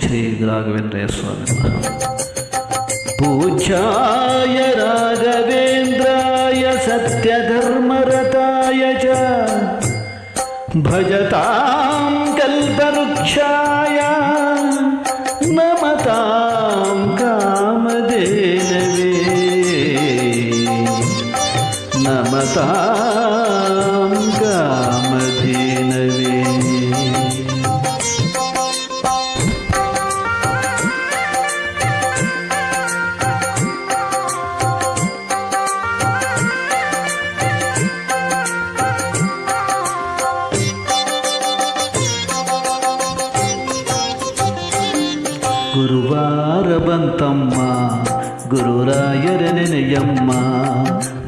ಶ್ರೀ ರಾಘವೇಂದ್ರಯ್ಯ ಸ್ವಾಮಿ. ಪೂಜ್ಯಾಯ ರಾಘವೇಂದ್ರಾಯ ಸತ್ಯಧರ್ಮರತಾಯ ಚ ಭಜತಾಂ ಕಲ್ಪವೃಕ್ಷಾಯ ನಮತಾಂ ಕಾಮಧೇನವೇ ನಮತಾಂ ಕಾಮಧೇನವೇ. ಗುರುವಾರ ಬಂತಮ್ಮ ಗುರುರಾಯರ ನೆನೆಯಮ್ಮ,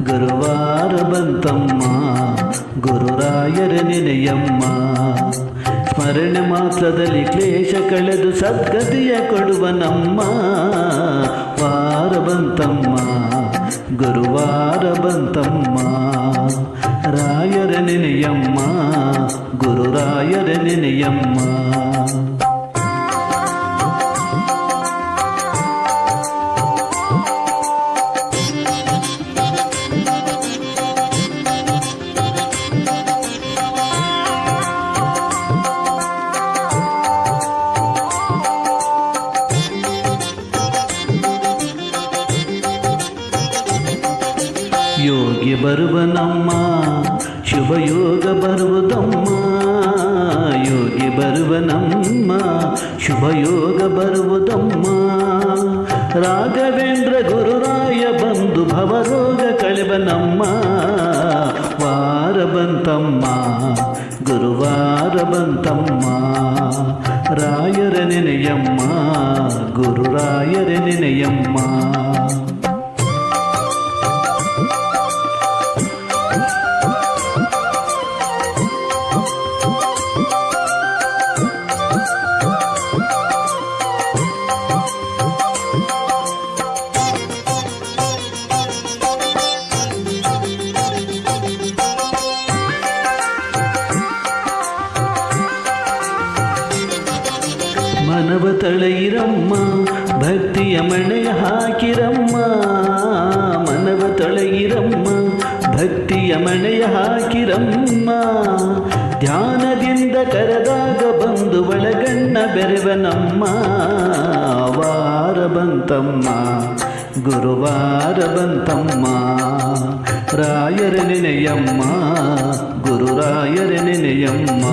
ಗುರುವಾರ ಬಂತಮ್ಮ ಗುರುರಾಯರ ನೆನೆಯಮ್ಮ. ಸ್ಮರಣೆ ಮಾತ್ರದಲ್ಲಿ ಕ್ಲೇಶ ಕಳೆದು ಸದ್ಗತಿಯ ಕೊಡುವ ನಮ್ಮ ವಾರ ಬಂತಮ್ಮ ಗುರುವಾರ ಬಂತಮ್ಮ. ರಾಯರ ನೆನೆಯಮ್ಮ ಗುರುರಾಯರ ನೆನೆಯಮ್ಮ. ಯೋಗಿ ಬರುವನಮ್ಮ ಶುಭಯೋಗ ಬರುವುದಮ್ಮ, ಯೋಗಿ ಬರುವನಮ್ಮ ಶುಭಯೋಗ ಬರುವುದಮ್ಮ. ರಾಘವೇಂದ್ರ ಗುರುರಾಯ ಬಂದು ಭವರೋಗ ಕಳೆವನಮ್ಮ ವಾರ ಬಂತಮ್ಮ ಗುರುವಾರ ಬಂತಮ್ಮ. ರಾಯರ ನೆನೆಯಮ್ಮ ಗುರುರಾಯರ ನೆನೆಯಮ್ಮ. ಮನವ ತಳೆಯಿರಮ್ಮ ಭಕ್ತಿಯ ಮಣೆಯ ಹಾಕಿರಮ್ಮ, ಮನವ ತಳೆಯಿರಮ್ಮ ಭಕ್ತಿಯ ಮಣೆಯ ಹಾಕಿರಮ್ಮ. ಧ್ಯಾನದಿಂದ ಕರೆದಾಗ ಬಂದು ಒಳಗಣ್ಣ ಬೆರೆವನಮ್ಮ ವಾರ ಬಂತಮ್ಮ ಗುರುವಾರ ಬಂತಮ್ಮ. ರಾಯರ ನೆನೆಯಮ್ಮ ಗುರುರಾಯರ ನೆನೆಯಮ್ಮ.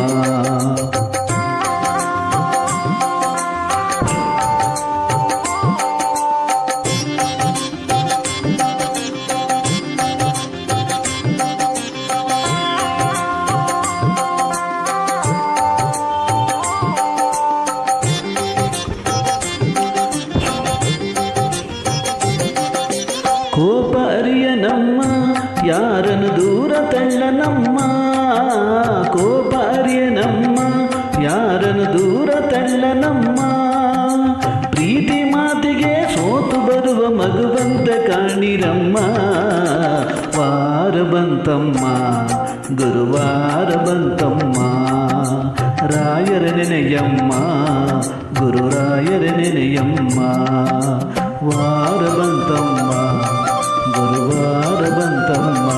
ಕೋಪ ಅರಿಯನಮ್ಮ ಯಾರನ್ನು ದೂರ ತಳ್ಳನಮ್ಮ, ಕೋಪ ಅರಿಯನಮ್ಮ ಯಾರನ್ನು ದೂರ ತಳ್ಳನಮ್ಮ. ಪ್ರೀತಿ ಮಾತಿಗೆ ಸೋತು ಬರುವ ಮಗುವಂತ ಕಾಣಿರಮ್ಮ ವಾರ ಬಂತಮ್ಮ ಗುರುವಾರ ಬಂತಮ್ಮ. ರಾಯರ ನೆನೆಯಮ್ಮ ಗುರುರಾಯರ ನೆನೆಯಮ್ಮ. ವಾರ ಬಂತಮ್ಮ ಗುರುವಾರ ಬಂತಮ್ಮ.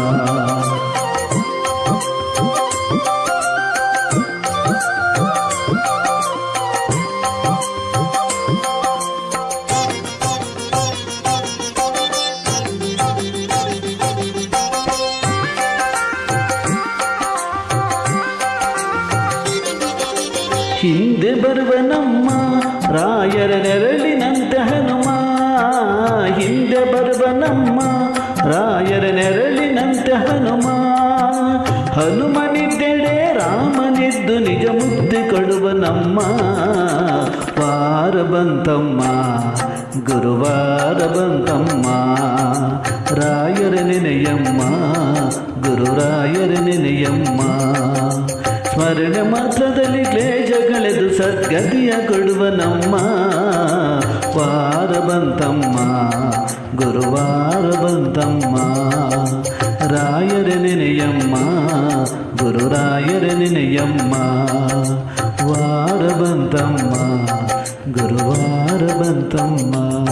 ಹಿಂದೆ ಬರುವನಮ್ಮ ರಾಯರ ನೆರಳಿನಂತೆ ಹನುಮ, ಹಿಂದೆ ಬರುವನಮ್ಮ ರಾಯರ ನೆರಳಿನಂತೆ ಹನುಮ. ಹನುಮನಿದ್ದೆಡೆ ರಾಮನಿದ್ದು ನಿಜ ಮುಕ್ತಿ ಕೊಡುವನಮ್ಮ ವಾರ ಬಂತಮ್ಮ ಗುರುವಾರ ಬಂತಮ್ಮ. ರಾಯರ ನೆನೆಯಮ್ಮ ಗುರುರಾಯರ ನೆನೆಯಮ್ಮ. ಸ್ಮರಣೆ ಮಾತ್ರದಲ್ಲಿ ಕ್ಲೇಶ ಕಳೆದು ಸದ್ಗತಿಯ ಕೊಡುವ ನಮ್ಮ ವಾರ ಬಂತಮ್ಮ ಗುರುವಾರ ಬಂತಮ್ಮ. ರಾಯರ ನೆನೆಯಮ್ಮ ಗುರುರಾಯರ ನೆನೆಯಮ್ಮ. ವಾರ ಬಂತಮ್ಮ ಗುರುವಾರ ಬಂತಮ್ಮ.